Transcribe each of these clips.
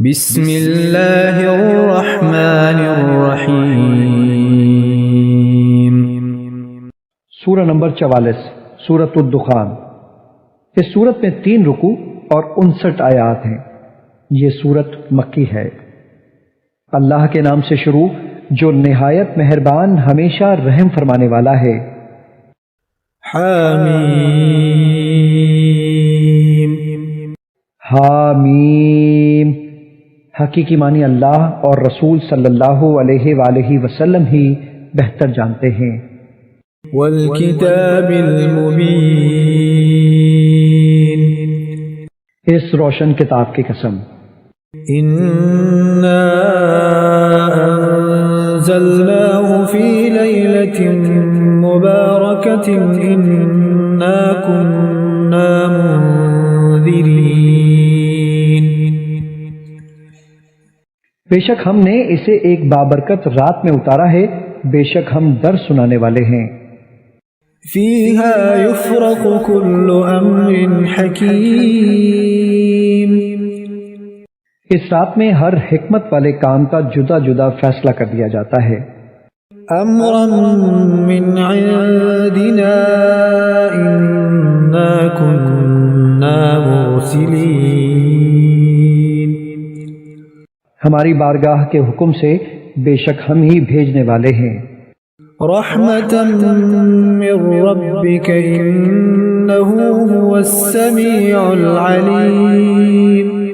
بسم اللہ الرحمن الرحیم۔ سورہ نمبر 44 سورۃ الدخان۔ اس سورت میں 3 رکوع اور 59 آیات ہیں۔ یہ سورت مکی ہے۔ اللہ کے نام سے شروع جو نہایت مہربان ہمیشہ رحم فرمانے والا ہے۔ حامیم۔ حامیم۔ حقیقی معنی اللہ اور رسول صلی اللہ علیہ وآلہ وسلم ہی بہتر جانتے ہیں۔ والکتاب المبین۔ اس روشن کتاب کی قسم۔ انا انزلناه فی لیلۃ مبارکۃ انا كنا منذرین۔ بے شک ہم نے اسے ایک بابرکت رات میں اتارا ہے، بے شک ہم درس سنانے والے ہیں۔ فیہا یفرق کل امر حکیم۔ اس رات میں ہر حکمت والے کام کا جدا جدا فیصلہ کر دیا جاتا ہے۔ امرا من عندنا انا كنا مرسلین۔ ہماری بارگاہ کے حکم سے بے شک ہم ہی بھیجنے والے ہیں۔ رحمتا من ربک انہ هو السمیع العلیم۔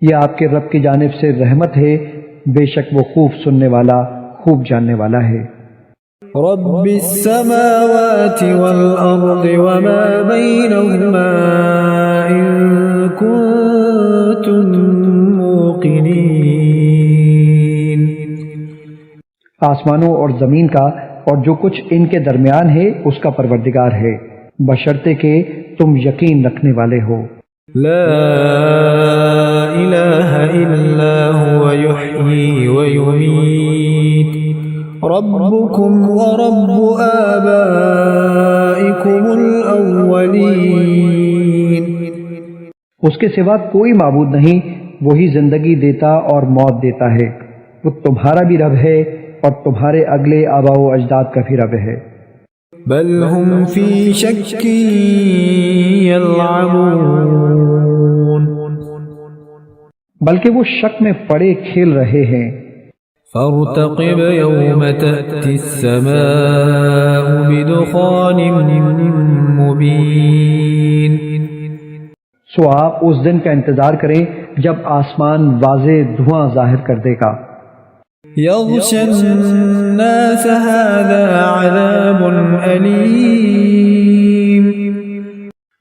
یہ آپ کے رب کی جانب سے رحمت ہے، بے شک وہ خوب سننے والا، خوب جاننے والا ہے۔ رب السماوات والارض وما بینہما ان کنتم موقنین۔ آسمانوں اور زمین کا اور جو کچھ ان کے درمیان ہے اس کا پروردگار ہے، بشرطے کہ تم یقین رکھنے والے ہو۔ لا الہ الا هو یحیی ویمیت ربکم ورب آبائکم الاولین۔ اس کے سوا کوئی معبود نہیں، وہی زندگی دیتا اور موت دیتا ہے، وہ تمہارا بھی رب ہے اور تمہارے اگلے آباء و اجداد کا بھی رب ہے۔ بل ہم فی شک یلعبون۔ بلکہ وہ شک میں پڑے کھیل رہے ہیں۔ فارتقب یوم تأتی السماء بدخان مبین۔ سو آپ اس دن کا انتظار کریں جب آسمان واضح دھواں ظاہر کر دے گا۔ یغشی الناس هذا عذاب علیم۔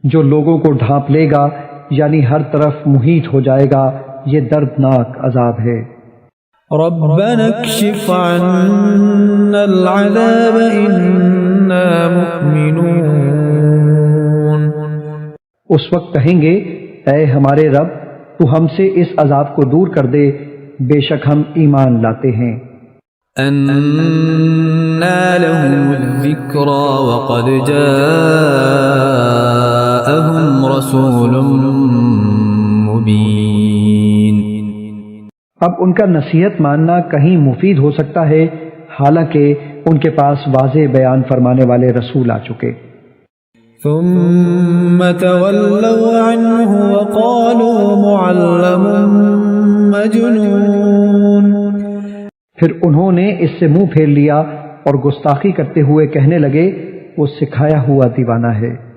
جو لوگوں کو ڈھانپ لے گا یعنی ہر طرف محیط ہو جائے گا، یہ دردناک عذاب ہے۔ ربنا اکشف عنا العذاب انا مؤمنون۔ اس وقت کہیں گے اے ہمارے رب تو ہم سے اس عذاب کو دور کر دے، بے شک ہم ایمان لاتے ہیں۔ انا لهم الذکری وقد جاءهم رسول مبین۔ اب ان کا نصیحت ماننا کہیں مفید ہو سکتا ہے، حالانکہ ان کے پاس واضح بیان فرمانے والے رسول آ چکے۔ ثم تولوا عنه وقالوا معلم مجنون۔ پھر انہوں نے اس سے منہ پھیر لیا اور گستاخی کرتے ہوئے کہنے لگے وہ سکھایا ہوا دیوانہ ہے۔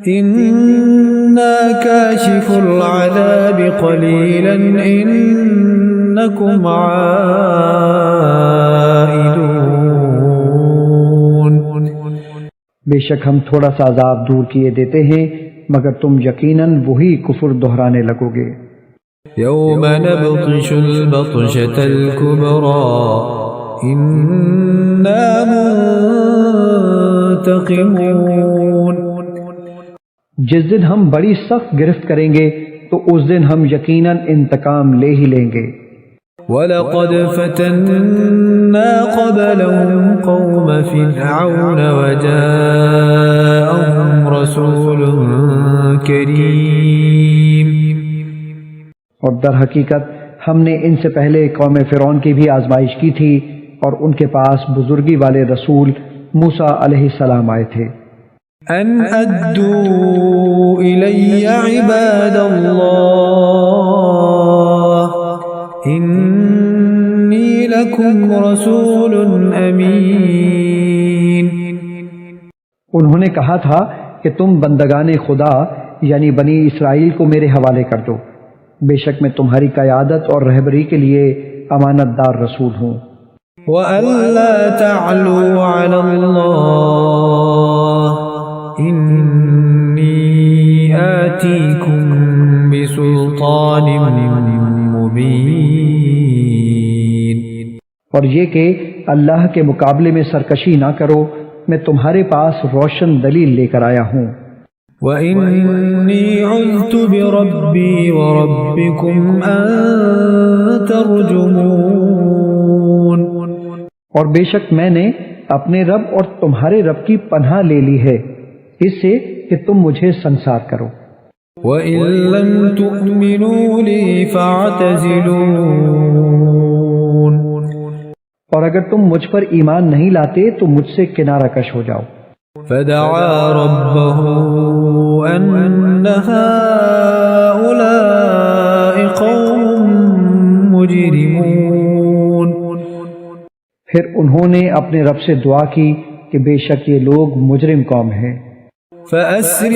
انا کاشف العذاب قلیلا انکم عائدون۔ بے شک ہم تھوڑا سا عذاب دور کیے دیتے ہیں مگر تم یقیناً وہی کفر دہرانے لگو گے۔ یوم نبطش البطشة الكبرى انا منتقمون۔ جس دن ہم بڑی سخت گرفت کریں گے تو اس دن ہم یقیناً انتقام لے ہی لیں گے۔ وَلَقَدْ فَتَنَّا قَبْلَهُمْ قَوْمَ فِرْعَوْنَ وَجَاءَهُمْ رَسُولٌ كَرِيمٌ۔ اور در حقیقت ہم نے ان سے پہلے قوم فرعون کی بھی آزمائش کی تھی اور ان کے پاس بزرگی والے رسول موسیٰ علیہ السلام آئے تھے۔ ان ادوا الی عباد اللہ انی لکم رسول امین۔ انہوں نے کہا تھا کہ تم بندگان خدا یعنی بنی اسرائیل کو میرے حوالے کر دو، بے شک میں تمہاری قیادت اور رہبری کے لیے امانت دار رسول ہوں۔ وَأَلَّا تَعْلُوا عَلَى اللَّهِ إِنِّي آتِيكُمْ بِسُلْطَانٍ مُبِينٍ۔ اور یہ کہ اللہ کے مقابلے میں سرکشی نہ کرو، میں تمہارے پاس روشن دلیل لے کر آیا ہوں۔ وَإِنِّي عُذْتُ بِرَبِّي وَرَبِّكُمْ أَن تَرْجُمُونَ۔ اور بے شک میں نے اپنے رب اور تمہارے رب کی پناہ لے لی ہے اس سے کہ تم مجھے سنسار کرو۔ وَإِن لَّمْ تُؤْمِنُوا لِي فَاعْتَزِلُونِ۔ اور اگر تم مجھ پر ایمان نہیں لاتے تو مجھ سے کنارہ کش ہو جاؤ۔ فدعا ربه أن هؤلاء قوم مجرمون۔ پھر انہوں نے اپنے رب سے دعا کی کہ بے شک یہ لوگ مجرم قوم ہیں۔ فأسر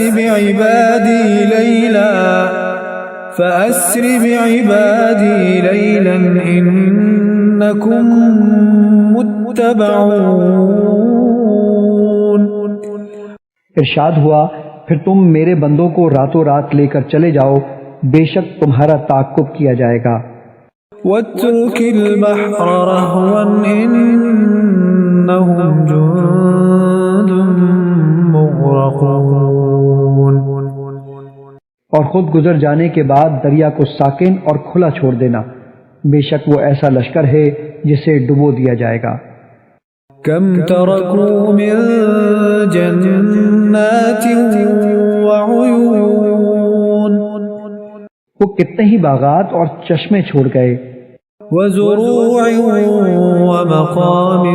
بعبادي ليلا إنكم متبعون۔ ارشاد ہوا پھر تم میرے بندوں کو راتوں رات لے کر چلے جاؤ، بے شک تمہارا تعاقب کیا جائے گا۔ واترك البحر رهوا إنهم جند مغرقون۔ اور خود گزر جانے کے بعد دریا کو ساکن اور کھلا چھوڑ دینا، بے شک وہ ایسا لشکر ہے جسے ڈبو دیا جائے گا۔ کم ترکوا من جنات وعیون۔ وہ کتنے ہی باغات اور چشمے چھوڑ گئے۔ وزروع ومقام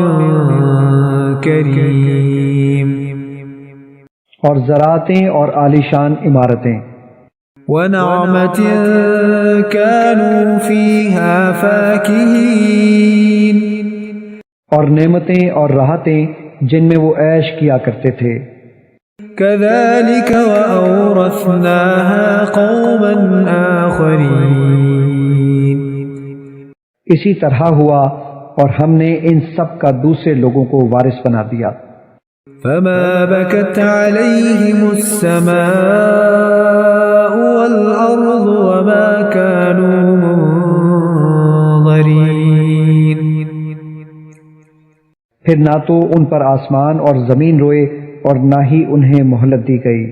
کریم۔ اور زراعتیں اور عالیشان عمارتیں۔ ونعمت كانوا فيها فاكهين۔ اور نعمتیں اور راحتیں جن میں وہ عیش کیا کرتے تھے۔ كذلك وأورثناها قوما آخرين۔ اسی طرح ہوا اور ہم نے ان سب کا دوسرے لوگوں کو وارث بنا دیا۔ فما بكت عليهم السماء والأرض وما كانوا منظرين۔ پھر نہ تو ان پر آسمان اور زمین روئے اور نہ ہی انہیں مہلت دی گئی۔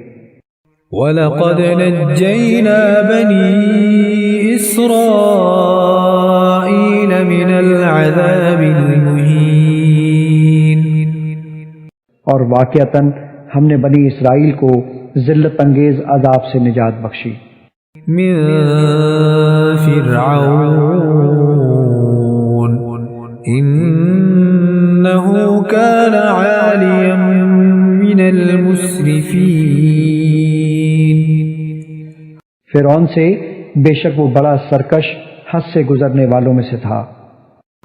وَلَقَدْ نَجَّيْنَا بَنِي إِسْرَائِيلَ مِنَ الْعَذَابِ الْمُهِينِ۔ اور واقعتاً ہم نے بنی اسرائیل کو ذلت انگیز عذاب سے نجات بخشی۔ من فرعون إنه كان عاليا من المسرفين۔ فرعون سے بے شک وہ بڑا سرکش حد سے گزرنے والوں میں سے تھا۔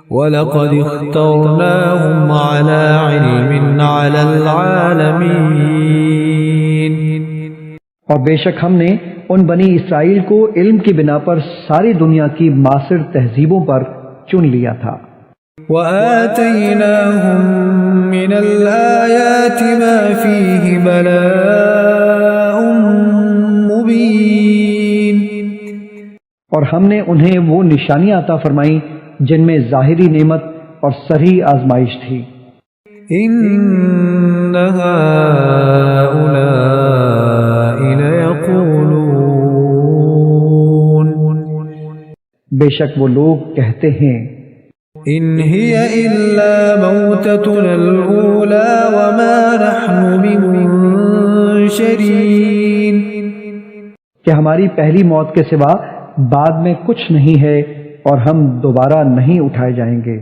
وَلَقَدِ اخْتَرْنَاهُمْ عَلَى عِلْمٍ عَلَى الْعَالَمِينَ۔ اور بے شک ہم نے ان بنی اسرائیل کو علم کی بنا پر ساری دنیا کی معاصر تہذیبوں پر چن لیا تھا۔ وَآتَيْنَاهُمْ مِنَ الْآيَاتِ مَا فِيهِ بَلَاءٌ مُبِينٌ۔ اور ہم نے انہیں وہ نشانیاں عطا فرمائیں جن میں ظاہری نعمت اور صریح آزمائش تھی۔ إِنَّ هَؤُلَاءِ لَيَقُولُونَ۔ بے شک وہ لوگ کہتے ہیں إِنْ هِيَ إِلَّا مَوْتَتُنَا الْأُولَى وَمَا نَحْنُ بِمُنشَرِينَ۔ کہ ہماری پہلی موت کے سوا بعد میں کچھ نہیں ہے اور ہم دوبارہ نہیں اٹھائے جائیں گے۔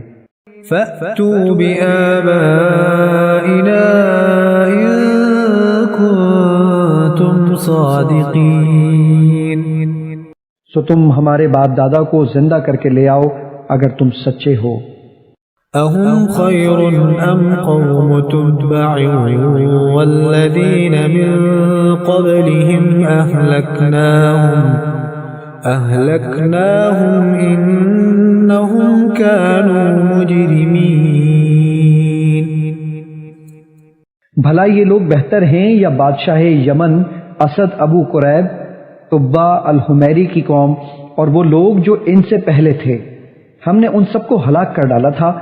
فَأْتُوا بِآبَائِنَا إِن كُنتُمْ صَادِقِينَ، سو تم ہمارے باپ دادا کو زندہ کر کے لے آؤ اگر تم سچے ہو۔ أَهُمْ خَيْرٌ أَمْ قَوْمُ تُبَّعٍ وَالَّذِينَ مِن قَبْلِهِمْ أَهْلَكْنَاهُمْ إِنَّهُمْ كَانُوا مُجْرِمِينَ۔ بھلا یہ لوگ بہتر ہیں یا بادشاہ یمن اسد ابو قریب طبا الحمیری کی قوم اور وہ لوگ جو ان سے پہلے تھے؟ ہم نے ان سب کو ہلاک کر ڈالا تھا،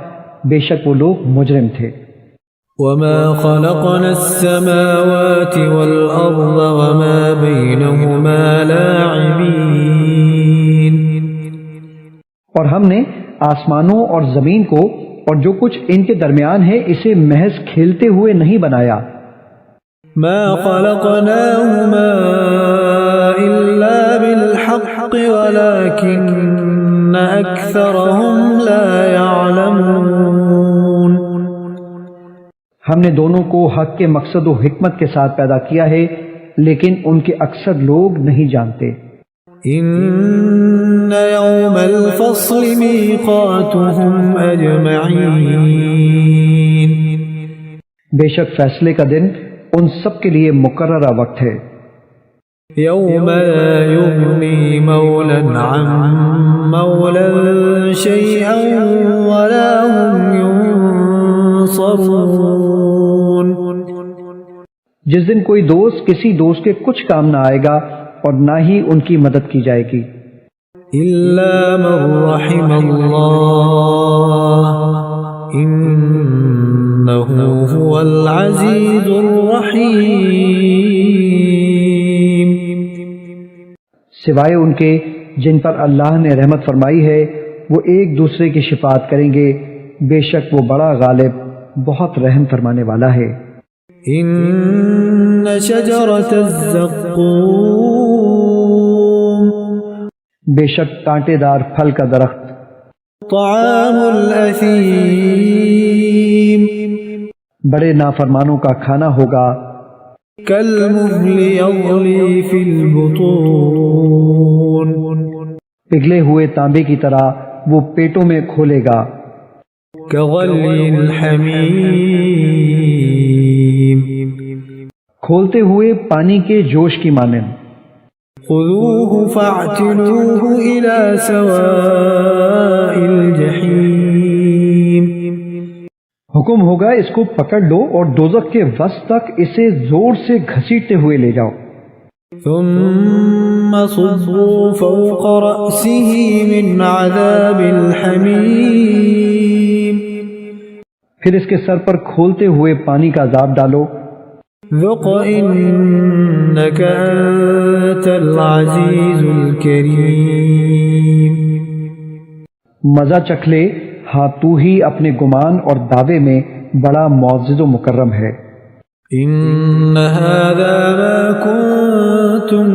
بے شک وہ لوگ مجرم تھے۔ وَمَا خَلَقْنَا السَّمَاوَاتِ وَالْأَرْضَ وَمَا بَيْنَهُمَا لَاعِبِينَ، اور ہم نے آسمانوں اور زمین کو اور جو کچھ ان کے درمیان ہے اسے محض کھیلتے ہوئے نہیں بنایا۔ مَا خَلَقْنَاهُمَا إِلَّا بِالْحَقِّ وَلَكِنَّ أَكْثَرَهُمْ لَا يَعْلَمُونَ، ہم نے دونوں کو حق کے مقصد و حکمت کے ساتھ پیدا کیا ہے لیکن ان کے اکثر لوگ نہیں جانتے۔ إِنَّ يَوْمَ الْفَصْلِ مِيقَاتُهُمْ أَجْمَعِينَ، بے شک فیصلے کا دن ان سب کے لیے مقررہ وقت ہے۔ يَوْمَ لَا يُغْنِي مَوْلًى عَن مَوْلًى شَيْئًا وَلَا هُمْ يُنصَرُونَ، جس دن کوئی دوست کسی دوست کے کچھ کام نہ آئے گا اور نہ ہی ان کی مدد کی جائے گی۔ إِلَّا مَن رَّحِمَ اللَّهُ إِنَّهُ هُوَ الْعَزِيزُ الرَّحِيمُ، سوائے ان کے جن پر اللہ نے رحمت فرمائی ہے وہ ایک دوسرے کی شفاعت کریں گے، بے شک وہ بڑا غالب بہت رحم فرمانے والا ہے۔ إِنَّ شَجَرَةَ الزَّقُّومِ، بے شک کانٹے دار پھل کا درخت، طَعَامُ الْأَثِيمِ، بڑے نافرمانوں کا کھانا ہوگا، كَالْمُهْلِ يَغْلِي فِي الْبُطُونِ، پگھلے ہوئے تانبے کی طرح وہ پیٹوں میں کھولے گا، كَغَلْيِ الْحَمِيمِ، کھولتے ہوئے پانی کے جوش کی مانند۔ خذوه فاعتلوه إلى سواء الجحیم، حکم ہوگا اس کو پکڑ لو اور دوزخ کے وسط تک اسے زور سے گھسیٹتے ہوئے لے جاؤ۔ ثم صبوا فوق رأسه من عذاب الحمیم، پھر اس کے سر پر کھولتے ہوئے پانی کا عذاب ڈالو۔ ذق انك انت العزیز الکریم، مزہ چکھ لے، ہاں تو ہی اپنے گمان اور دعوے میں بڑا معزز و مکرم ہے۔ ان هذا ما كنتم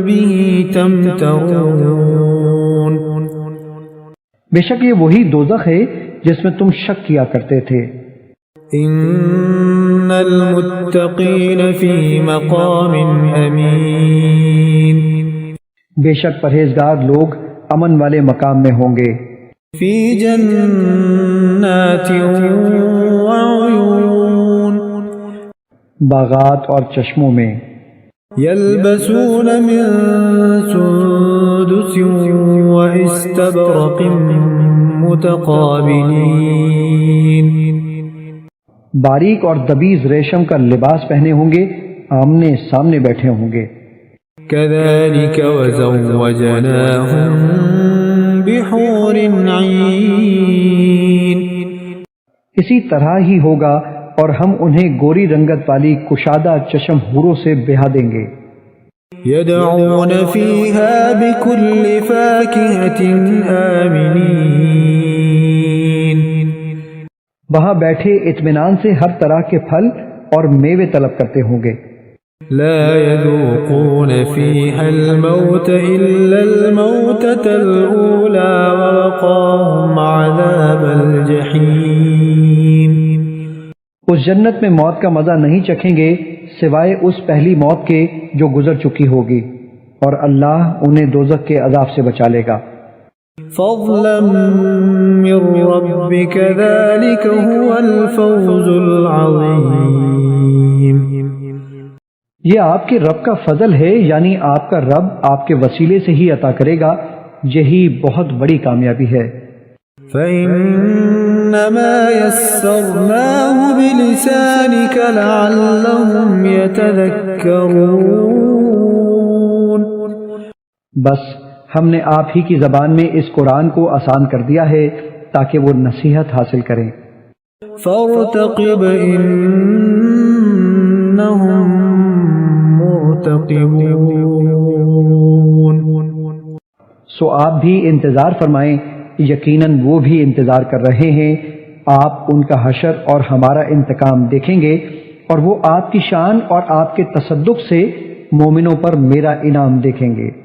به تمترون، بے شک یہ وہی دوزخ ہے جس میں تم شک کیا کرتے تھے۔ ان المتقین فی مقام امین، بے شک پرہیزگار لوگ امن والے مقام میں ہوں گے۔ فی جنات وعیون، باغات اور چشموں میں۔ یلبسون من سندس واستبرق متقابلین، باریک اور دبیز ریشم کا لباس پہنے ہوں گے، آمنے سامنے بیٹھے ہوں گے۔ كذلك وزوجناهم بحور عین، اسی طرح ہی ہوگا اور ہم انہیں گوری رنگت والی کشادہ چشم حوروں سے بیاہ دیں گے۔ يدعون فيها بكل فاكهة آمنين، وہاں بیٹھے اطمینان سے ہر طرح کے پھل اور میوے طلب کرتے ہوں گے۔ لا يذوقون فيها الموت إلا الموتة الأولى ووقاهم عذاب الجحيم۔ اس جنت میں موت کا مزہ نہیں چکھیں گے سوائے اس پہلی موت کے جو گزر چکی ہوگی، اور اللہ انہیں دوزخ کے عذاب سے بچا لے گا۔ فضلا من ربك ذلك هو الفوز العظيم۔ یہ آپ کے رب کا فضل ہے، یعنی آپ کا رب آپ کے وسیلے سے ہی عطا کرے گا، یہی بہت بڑی کامیابی ہے۔ فإنما يسرناه بلسانك لعلهم يتذكرون۔ بس ہم نے آپ ہی کی زبان میں اس قرآن کو آسان کر دیا ہے تاکہ وہ نصیحت حاصل کریں۔ فارتقب إنهم مرتقبون۔ سو آپ بھی انتظار فرمائیں، یقیناً وہ بھی انتظار کر رہے ہیں۔ آپ ان کا حشر اور ہمارا انتقام دیکھیں گے، اور وہ آپ کی شان اور آپ کے تصدق سے مومنوں پر میرا انعام دیکھیں گے۔